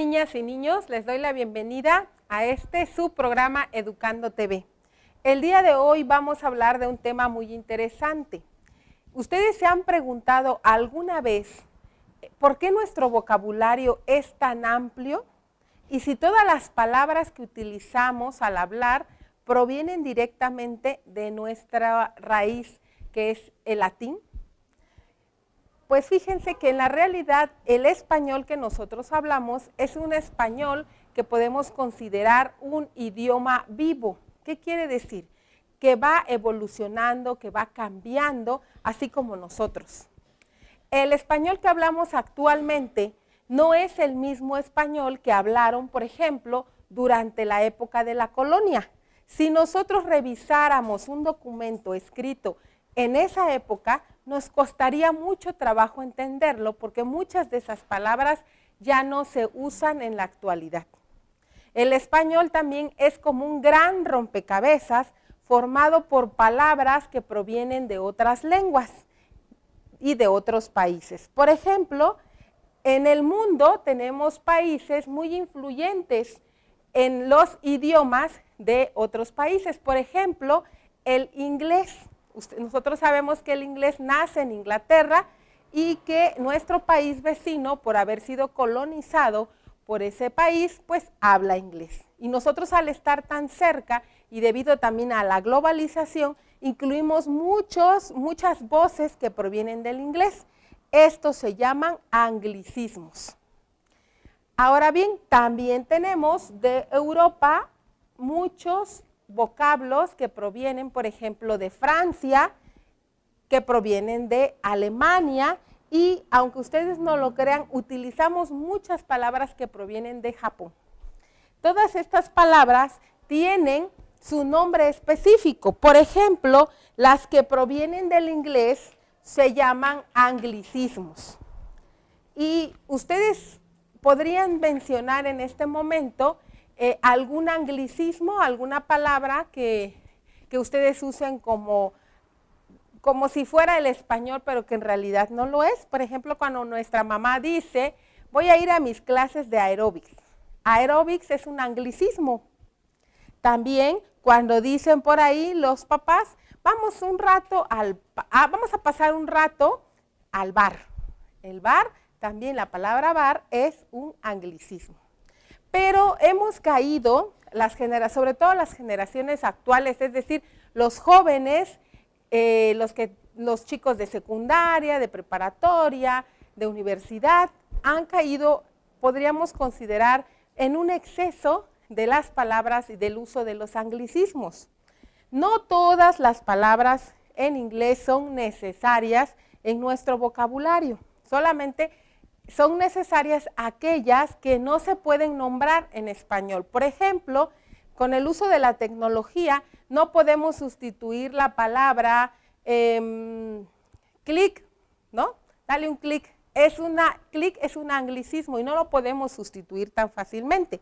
niñas y niños, les doy la bienvenida a su programa Educando TV. El día de hoy vamos a hablar de un tema muy interesante. ¿Ustedes se han preguntado alguna vez por qué nuestro vocabulario es tan amplio? Y si todas las palabras que utilizamos al hablar provienen directamente de nuestra raíz, que es el latín. Pues fíjense que en la realidad el español que nosotros hablamos es un español que podemos considerar un idioma vivo. ¿Qué quiere decir? Que va evolucionando, que va cambiando, así como nosotros. El español que hablamos actualmente no es el mismo español que hablaron, por ejemplo, durante la época de la colonia. Si nosotros revisáramos un documento escrito en esa época, nos costaría mucho trabajo entenderlo porque muchas de esas palabras ya no se usan en la actualidad. El español también es como un gran rompecabezas formado por palabras que provienen de otras lenguas y de otros países. Por ejemplo, en el mundo tenemos países muy influyentes en los idiomas de otros países. Por ejemplo, el inglés. Nosotros sabemos que el inglés nace en Inglaterra y que nuestro país vecino, por haber sido colonizado por ese país, pues habla inglés. Y nosotros al estar tan cerca y debido también a la globalización, incluimos muchas voces que provienen del inglés. Estos se llaman anglicismos. Ahora bien, también tenemos de Europa muchos vocablos que provienen, por ejemplo, de Francia, que provienen de Alemania y, aunque ustedes no lo crean, utilizamos muchas palabras que provienen de Japón. Todas estas palabras tienen su nombre específico. Por ejemplo, las que provienen del inglés se llaman anglicismos. Y ustedes podrían mencionar en este momento algún anglicismo, alguna palabra que ustedes usen como si fuera el español, pero que en realidad no lo es. Por ejemplo, cuando nuestra mamá dice, voy a ir a mis clases de aeróbics. Aeróbics es un anglicismo. También cuando dicen por ahí los papás, vamos a pasar un rato al bar. El bar, también la palabra bar es un anglicismo. Pero hemos caído, sobre todo las generaciones actuales, es decir, los jóvenes, los chicos de secundaria, de preparatoria, de universidad, han caído, podríamos considerar, en un exceso de las palabras y del uso de los anglicismos. No todas las palabras en inglés son necesarias en nuestro vocabulario, solamente son necesarias aquellas que no se pueden nombrar en español. Por ejemplo, con el uso de la tecnología no podemos sustituir la palabra clic, ¿no? Dale un clic. Clic es un anglicismo y no lo podemos sustituir tan fácilmente.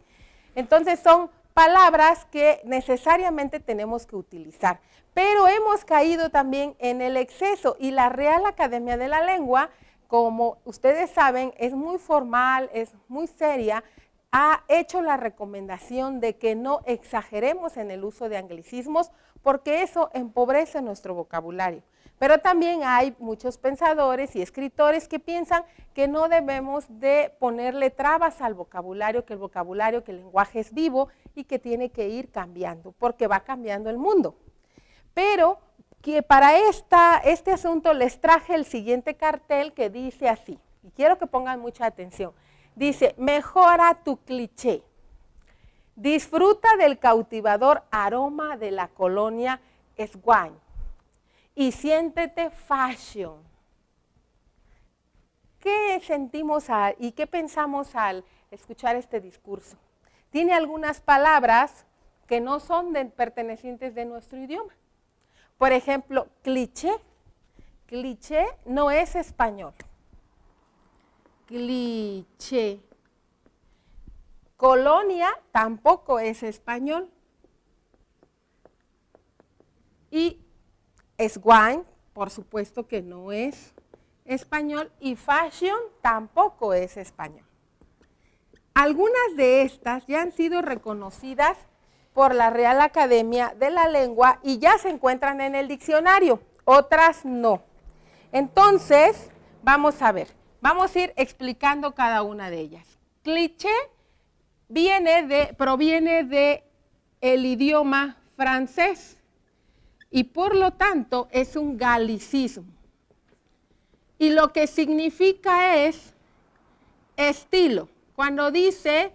Entonces son palabras que necesariamente tenemos que utilizar. Pero hemos caído también en el exceso y la Real Academia de la Lengua, como ustedes saben, es muy formal, es muy seria, ha hecho la recomendación de que no exageremos en el uso de anglicismos porque eso empobrece nuestro vocabulario. Pero también hay muchos pensadores y escritores que piensan que no debemos de ponerle trabas al vocabulario, que el lenguaje es vivo y que tiene que ir cambiando, porque va cambiando el mundo. Pero que para este asunto les traje el siguiente cartel que dice así, y quiero que pongan mucha atención. Dice, mejora tu cliché. Disfruta del cautivador aroma de la colonia Swan y siéntete fashion. ¿Qué sentimos y qué pensamos al escuchar este discurso? Tiene algunas palabras que no son pertenecientes de nuestro idioma. Por ejemplo, cliché. Cliché no es español. Cliché. Colonia tampoco es español. Y Swan, por supuesto que no es español. Y fashion tampoco es español. Algunas de estas ya han sido reconocidas por la Real Academia de la Lengua y ya se encuentran en el diccionario, otras no. Entonces, vamos a ver, vamos a ir explicando cada una de ellas. Cliché proviene de el idioma francés y por lo tanto es un galicismo. Y lo que significa es estilo. Cuando dice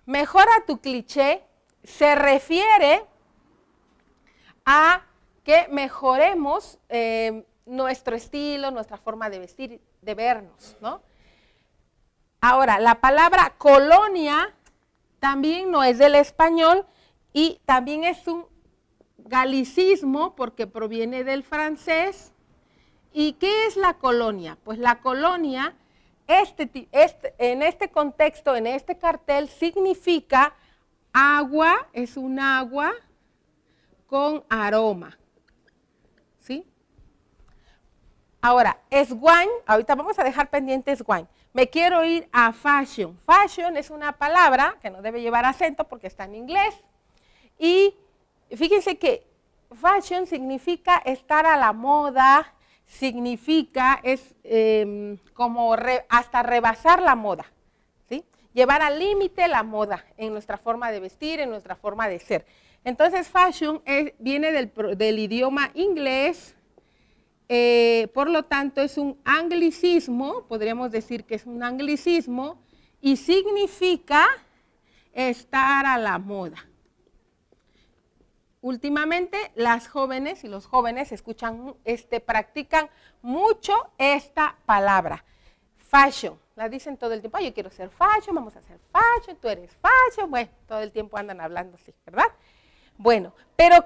mejora tu cliché, se refiere a que mejoremos nuestro estilo, nuestra forma de vestir, de vernos, ¿no? Ahora, la palabra colonia también no es del español y también es un galicismo porque proviene del francés. ¿Y qué es la colonia? Pues la colonia, en este contexto, en este cartel, significa agua, es un agua con aroma. ¿Sí? Ahora, esguain, ahorita vamos a dejar pendiente esguain. Me quiero ir a fashion. Fashion es una palabra que no debe llevar acento porque está en inglés. Y fíjense que fashion significa estar a la moda, significa, como hasta rebasar la moda, ¿sí? Llevar al límite la moda en nuestra forma de vestir, en nuestra forma de ser. Entonces, fashion viene del idioma inglés, por lo tanto es un anglicismo, podríamos decir que es un anglicismo, y significa estar a la moda. Últimamente las jóvenes y los jóvenes practican mucho esta palabra, fashion. La dicen todo el tiempo, yo quiero ser fashion, vamos a hacer fashion, tú eres fashion, bueno, todo el tiempo andan hablando así, ¿verdad? Bueno, pero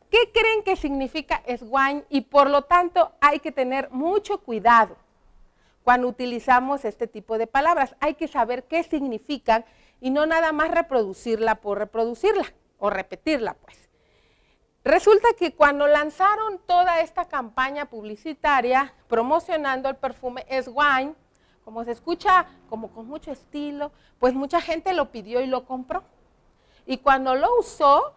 ¿qué creen que significa esguain? Y por lo tanto hay que tener mucho cuidado cuando utilizamos este tipo de palabras. Hay que saber qué significan y no nada más reproducirla por reproducirla o repetirla, pues. Resulta que cuando lanzaron toda esta campaña publicitaria promocionando el perfume esguain, como se escucha como con mucho estilo, pues mucha gente lo pidió y lo compró. Y cuando lo usó,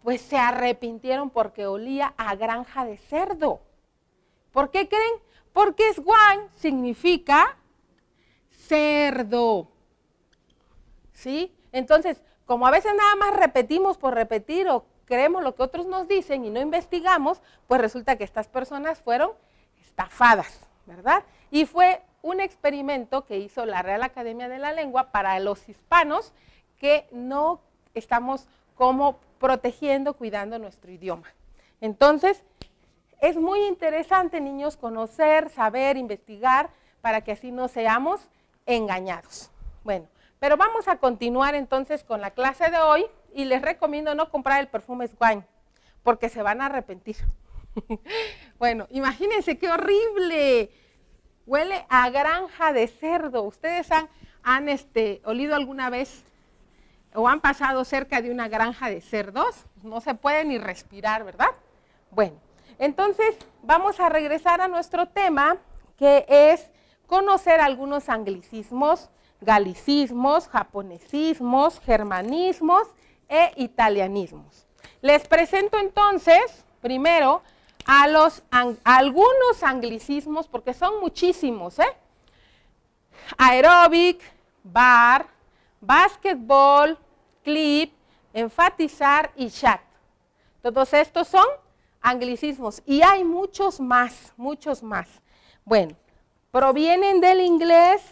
pues se arrepintieron porque olía a granja de cerdo. ¿Por qué creen? Porque esguain significa cerdo. ¿Sí? Entonces, como a veces nada más repetimos por repetir o creemos lo que otros nos dicen y no investigamos, pues resulta que estas personas fueron estafadas, ¿verdad? Y fue un experimento que hizo la Real Academia de la Lengua para los hispanos que no estamos como protegiendo, cuidando nuestro idioma. Entonces, es muy interesante, niños, conocer, saber, investigar, para que así no seamos engañados. Bueno, pero vamos a continuar entonces con la clase de hoy. Y les recomiendo no comprar el perfume esguain, porque se van a arrepentir. Bueno, imagínense qué horrible. Huele a granja de cerdo. ¿Ustedes han olido alguna vez o han pasado cerca de una granja de cerdos? No se puede ni respirar, ¿verdad? Bueno, entonces vamos a regresar a nuestro tema, que es conocer algunos anglicismos, galicismos, japonesismos, germanismos e italianismos. Les presento entonces, primero, algunos anglicismos, porque son muchísimos, aeróbic, bar, básquetbol, clip, enfatizar y chat. Todos estos son anglicismos y hay muchos más, muchos más. Bueno, provienen del inglés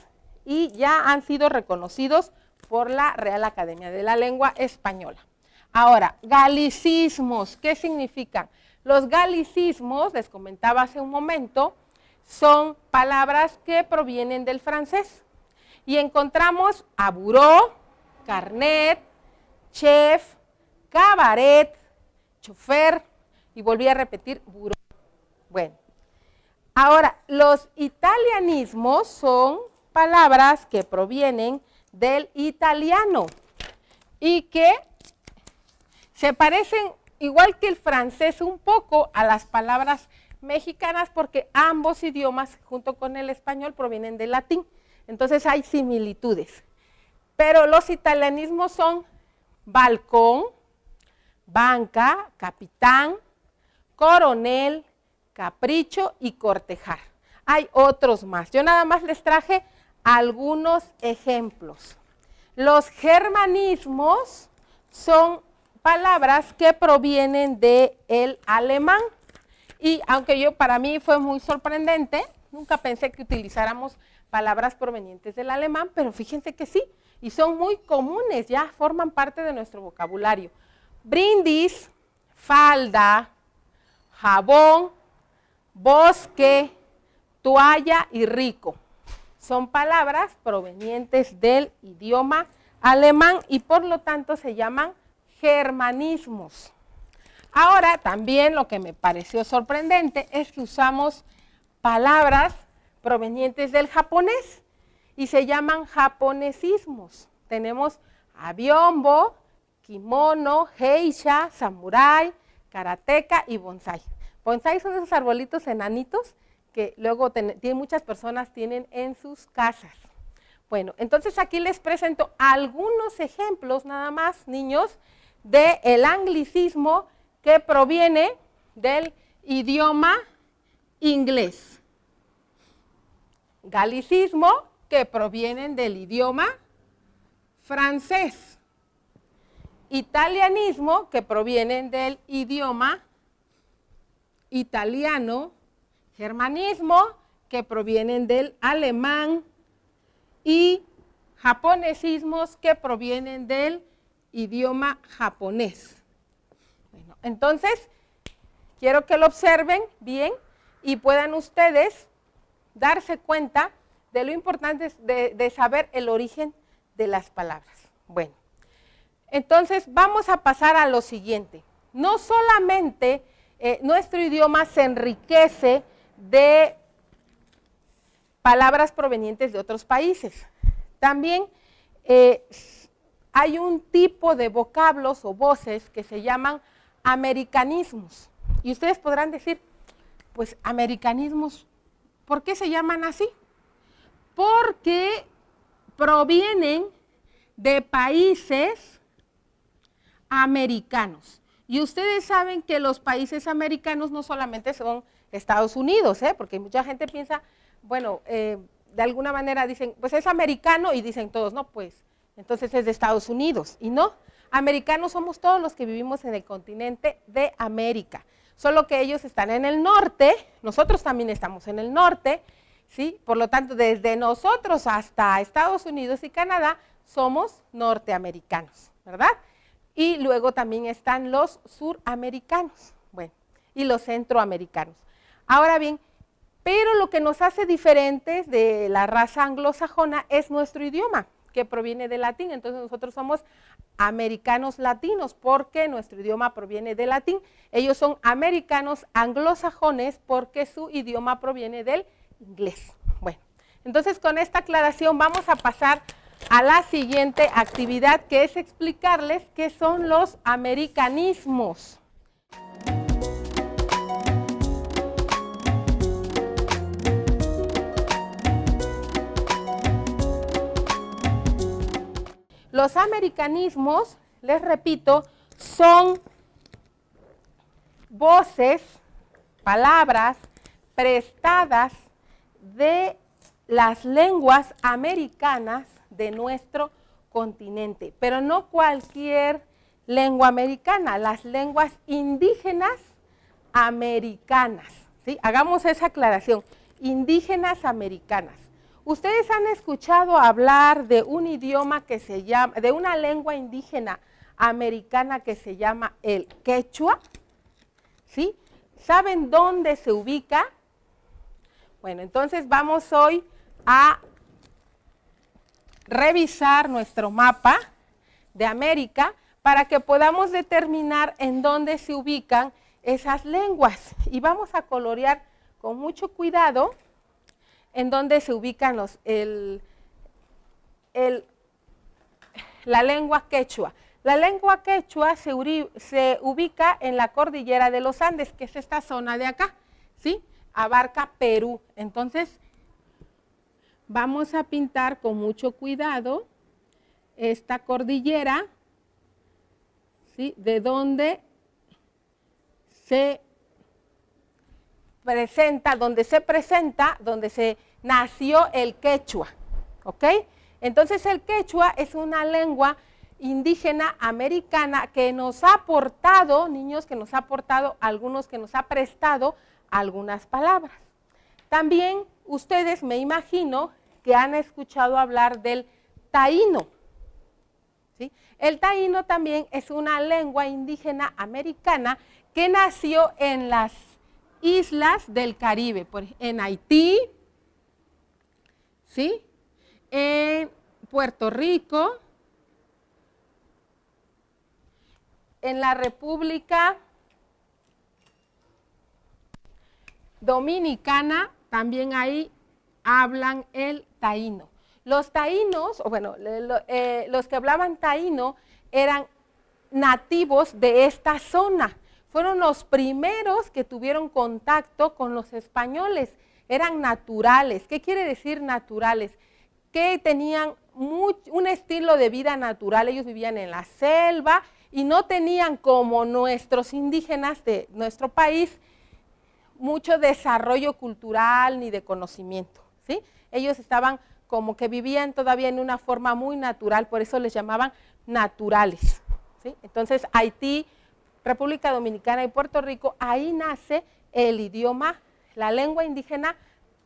y ya han sido reconocidos por la Real Academia de la Lengua Española. Ahora, galicismos, ¿qué significan? Los galicismos, les comentaba hace un momento, son palabras que provienen del francés. Y encontramos a buró, carnet, chef, cabaret, chofer, y volví a repetir, buró. Bueno, ahora, los italianismos son palabras que provienen del italiano y que se parecen igual que el francés un poco a las palabras mexicanas porque ambos idiomas junto con el español provienen del latín, entonces hay similitudes. Pero los italianismos son balcón, banca, capitán, coronel, capricho y cortejar. Hay otros más. Yo nada más les traje algunos ejemplos. Los germanismos son palabras que provienen del alemán. Y aunque para mí fue muy sorprendente, nunca pensé que utilizáramos palabras provenientes del alemán, pero fíjense que sí, y son muy comunes, ya forman parte de nuestro vocabulario. Brindis, falda, jabón, bosque, toalla y rico. Son palabras provenientes del idioma alemán y por lo tanto se llaman germanismos. Ahora, también lo que me pareció sorprendente es que usamos palabras provenientes del japonés y se llaman japonesismos. Tenemos abiombo, kimono, geisha, samurai, karateka y bonsai. Bonsai son esos arbolitos enanitos que luego muchas personas tienen en sus casas. Bueno, entonces aquí les presento algunos ejemplos nada más, niños, del anglicismo que proviene del idioma inglés. Galicismo que provienen del idioma francés. Italianismo que provienen del idioma italiano. Germanismo que provienen del alemán. Y japonesismos que provienen del idioma japonés. Bueno, entonces, quiero que lo observen bien y puedan ustedes darse cuenta de lo importante de saber el origen de las palabras. Bueno, entonces vamos a pasar a lo siguiente. No solamente nuestro idioma se enriquece de palabras provenientes de otros países. También hay un tipo de vocablos o voces que se llaman americanismos. Y ustedes podrán decir, pues americanismos, ¿por qué se llaman así? Porque provienen de países americanos. Y ustedes saben que los países americanos no solamente son Estados Unidos, porque mucha gente piensa, bueno, de alguna manera dicen, pues es americano y dicen todos, no, pues entonces es de Estados Unidos. Y no, americanos somos todos los que vivimos en el continente de América. Solo que ellos están en el norte, nosotros también estamos en el norte, ¿sí? Por lo tanto, desde nosotros hasta Estados Unidos y Canadá somos norteamericanos, ¿verdad? Y luego también están los suramericanos, bueno, y los centroamericanos. Ahora bien, pero lo que nos hace diferentes de la raza anglosajona es nuestro idioma, que proviene del latín. Entonces nosotros somos americanos latinos porque nuestro idioma proviene del latín. Ellos son americanos anglosajones porque su idioma proviene del inglés. Bueno, entonces con esta aclaración vamos a pasar a la siguiente actividad, que es explicarles qué son los americanismos. Los americanismos, les repito, son voces, palabras prestadas de las lenguas americanas de nuestro continente, pero no cualquier lengua americana, las lenguas indígenas americanas, ¿sí? Hagamos esa aclaración, indígenas americanas. ¿Ustedes han escuchado hablar de un idioma que se llama, de una lengua indígena americana que se llama el quechua? ¿Sí? ¿Saben dónde se ubica? Bueno, entonces vamos hoy a revisar nuestro mapa de América para que podamos determinar en dónde se ubican esas lenguas. Y vamos a colorear con mucho cuidado en dónde se ubican la lengua quechua. La lengua quechua se ubica en la cordillera de los Andes, que es esta zona de acá, ¿sí? Abarca Perú. Entonces, vamos a pintar con mucho cuidado esta cordillera, ¿sí? De donde se presenta, donde se nació el quechua, ¿ok? Entonces el quechua es una lengua indígena americana que nos ha aportado, niños, que nos ha aportado, algunos que nos ha prestado algunas palabras. También ustedes, me imagino, que han escuchado hablar del taíno, ¿sí? El taíno también es una lengua indígena americana que nació en las islas del Caribe, en Haití, ¿sí? En Puerto Rico, en la República Dominicana, también ahí hablan el taíno. Los taínos, o bueno, los que hablaban taíno eran nativos de esta zona. Fueron los primeros que tuvieron contacto con los españoles. Eran naturales. ¿Qué quiere decir naturales? Que tenían un estilo de vida natural. Ellos vivían en la selva y no tenían, como nuestros indígenas de nuestro país, mucho desarrollo cultural ni de conocimiento, ¿sí? Ellos estaban como que vivían todavía en una forma muy natural, por eso les llamaban naturales, ¿sí? Entonces Haití, República Dominicana y Puerto Rico, ahí nace el idioma, la lengua indígena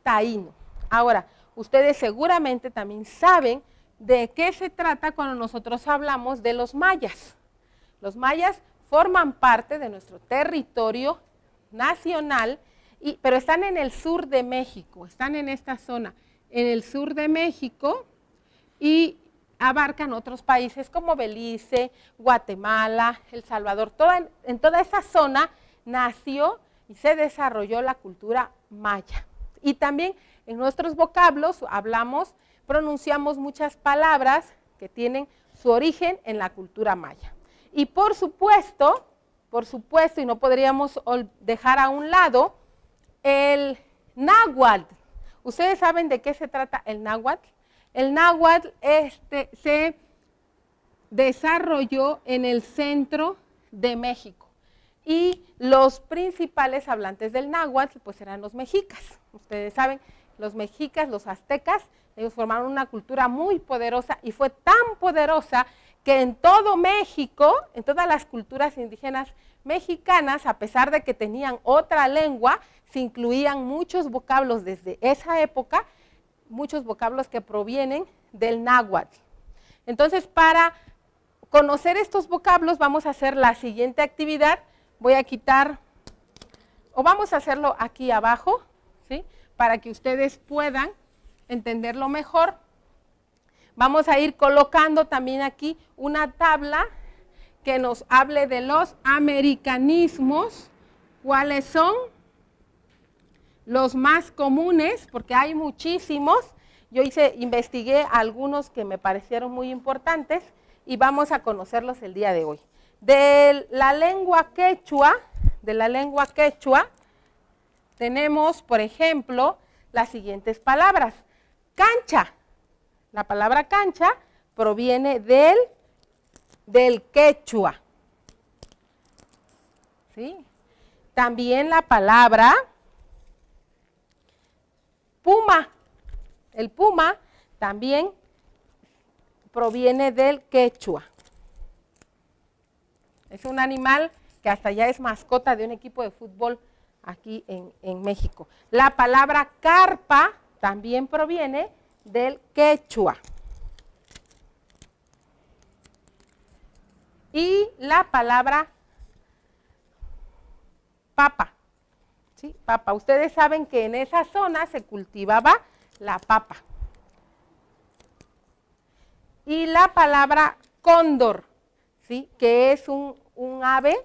taíno. Ahora, ustedes seguramente también saben de qué se trata cuando nosotros hablamos de los mayas. Los mayas forman parte de nuestro territorio nacional, pero están en el sur de México, están en esta zona, en el sur de México, y abarcan otros países como Belice, Guatemala, El Salvador. En toda esa zona nació y se desarrolló la cultura maya. Y también en nuestros vocablos pronunciamos muchas palabras que tienen su origen en la cultura maya. Y por supuesto, y no podríamos dejar a un lado, el náhuatl. ¿Ustedes saben de qué se trata el náhuatl? El náhuatl se desarrolló en el centro de México y los principales hablantes del náhuatl pues eran los mexicas. Ustedes saben, los mexicas, los aztecas, ellos formaron una cultura muy poderosa y fue tan poderosa que en todo México, en todas las culturas indígenas mexicanas, a pesar de que tenían otra lengua, se incluían muchos vocablos desde esa época, muchos vocablos que provienen del náhuatl. Entonces, para conocer estos vocablos vamos a hacer la siguiente actividad. Voy a quitar, o vamos a hacerlo aquí abajo, ¿sí? Para que ustedes puedan entenderlo mejor. Vamos a ir colocando también aquí una tabla que nos hable de los americanismos, cuáles son los más comunes, porque hay muchísimos. Yo investigué algunos que me parecieron muy importantes y vamos a conocerlos el día de hoy. De la lengua quechua, tenemos, por ejemplo, las siguientes palabras. Cancha. La palabra cancha proviene del quechua, ¿sí? También la palabra puma. El puma también proviene del quechua. Es un animal que hasta ya es mascota de un equipo de fútbol aquí en México. La palabra carpa también proviene del quechua. Y la palabra papa, ¿sí? Papa. Ustedes saben que en esa zona se cultivaba la papa. Y la palabra cóndor, ¿sí? Que es un ave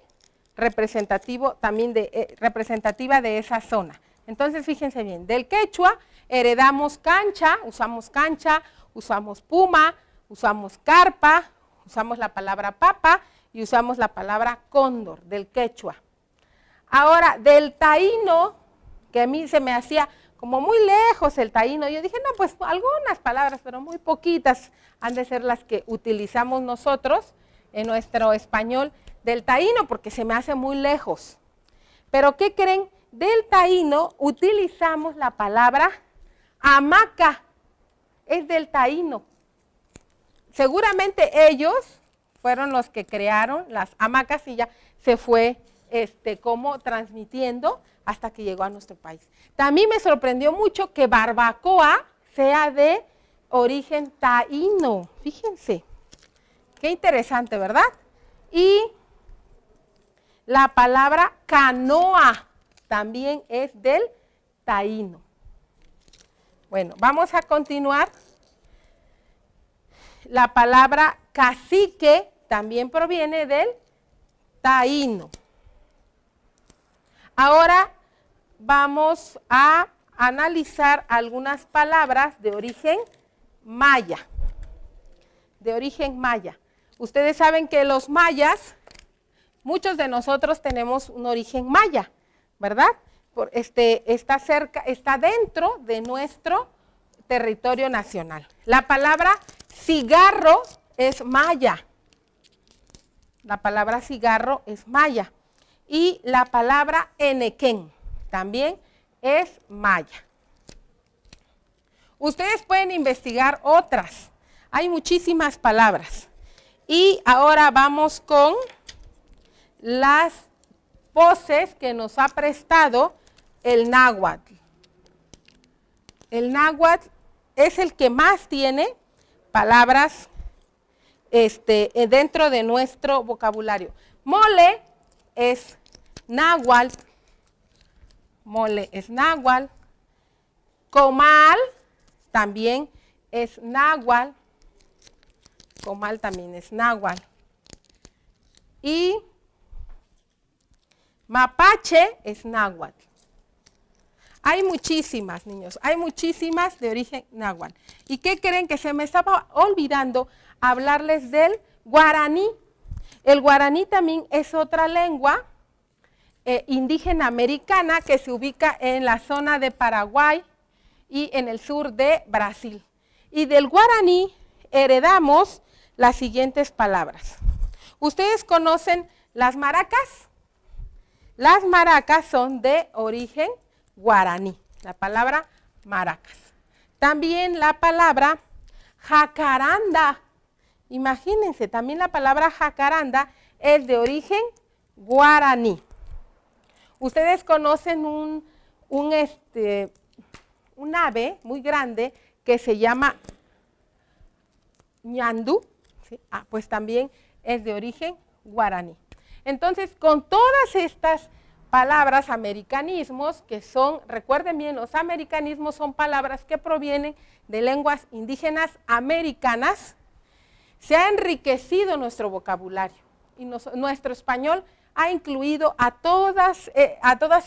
representativa de esa zona. Entonces, fíjense bien, del quechua heredamos cancha, usamos puma, usamos carpa, usamos la palabra papa y usamos la palabra cóndor del quechua. Ahora, del taíno, que a mí se me hacía como muy lejos el taíno. Yo dije, no, pues algunas palabras, pero muy poquitas han de ser las que utilizamos nosotros en nuestro español del taíno, porque se me hace muy lejos. Pero ¿qué creen? Del taíno utilizamos la palabra hamaca, es del taíno. Seguramente ellos fueron los que crearon las hamacas y ya se fue como transmitiendo hasta que llegó a nuestro país. También me sorprendió mucho que barbacoa sea de origen taíno. Fíjense, qué interesante, ¿verdad? Y la palabra canoa también es del taíno. Bueno, vamos a continuar. La palabra cacique también proviene del taíno. Ahora vamos a analizar algunas palabras de origen maya. De origen maya. Ustedes saben que los mayas, muchos de nosotros tenemos un origen maya, ¿verdad? Está cerca, está dentro de nuestro territorio nacional. La palabra cigarro es maya. La palabra cigarro es maya. Y la palabra enequén también es maya. Ustedes pueden investigar otras. Hay muchísimas palabras. Y ahora vamos con las voces que nos ha prestado el náhuatl. El náhuatl es el que más tiene palabras dentro de nuestro vocabulario. Mole es náhuatl. Mole es náhuatl. Comal también es náhuatl. Comal también es náhuatl. Y mapache es náhuatl. Hay muchísimas, niños, hay muchísimas de origen náhuatl. ¿Y qué creen? Que se me estaba olvidando hablarles del guaraní. El guaraní también es otra lengua indígena americana que se ubica en la zona de Paraguay y en el sur de Brasil. Y del guaraní heredamos las siguientes palabras. ¿Ustedes conocen las maracas? Las maracas son de origen guaraní, la palabra maracas. También la palabra jacaranda. Imagínense, también la palabra jacaranda es de origen guaraní. Ustedes conocen un ave muy grande que se llama ñandú, ¿sí? Pues también es de origen guaraní. Entonces, con todas estas palabras, americanismos, que son, recuerden bien, los americanismos son palabras que provienen de lenguas indígenas americanas, se ha enriquecido nuestro vocabulario y nuestro español ha incluido a todas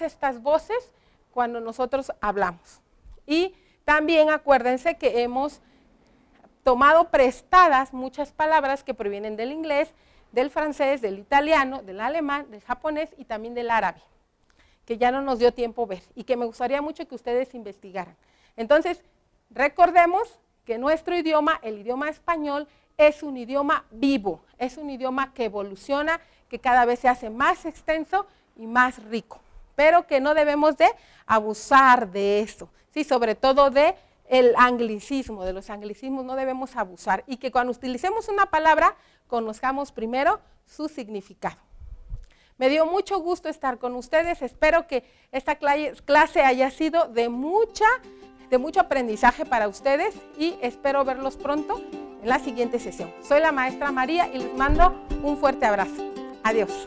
estas voces cuando nosotros hablamos. Y también acuérdense que hemos tomado prestadas muchas palabras que provienen del inglés, del francés, del italiano, del alemán, del japonés y también del árabe, que ya no nos dio tiempo ver y que me gustaría mucho que ustedes investigaran. Entonces, recordemos que nuestro idioma, el idioma español, es un idioma vivo, es un idioma que evoluciona, que cada vez se hace más extenso y más rico, pero que no debemos de abusar de eso, ¿sí? Sobre todo de el anglicismo, de los anglicismos no debemos abusar y que cuando utilicemos una palabra conozcamos primero su significado. Me dio mucho gusto estar con ustedes, espero que esta clase haya sido de mucho aprendizaje para ustedes y espero verlos pronto en la siguiente sesión. Soy la maestra María y les mando un fuerte abrazo. Adiós.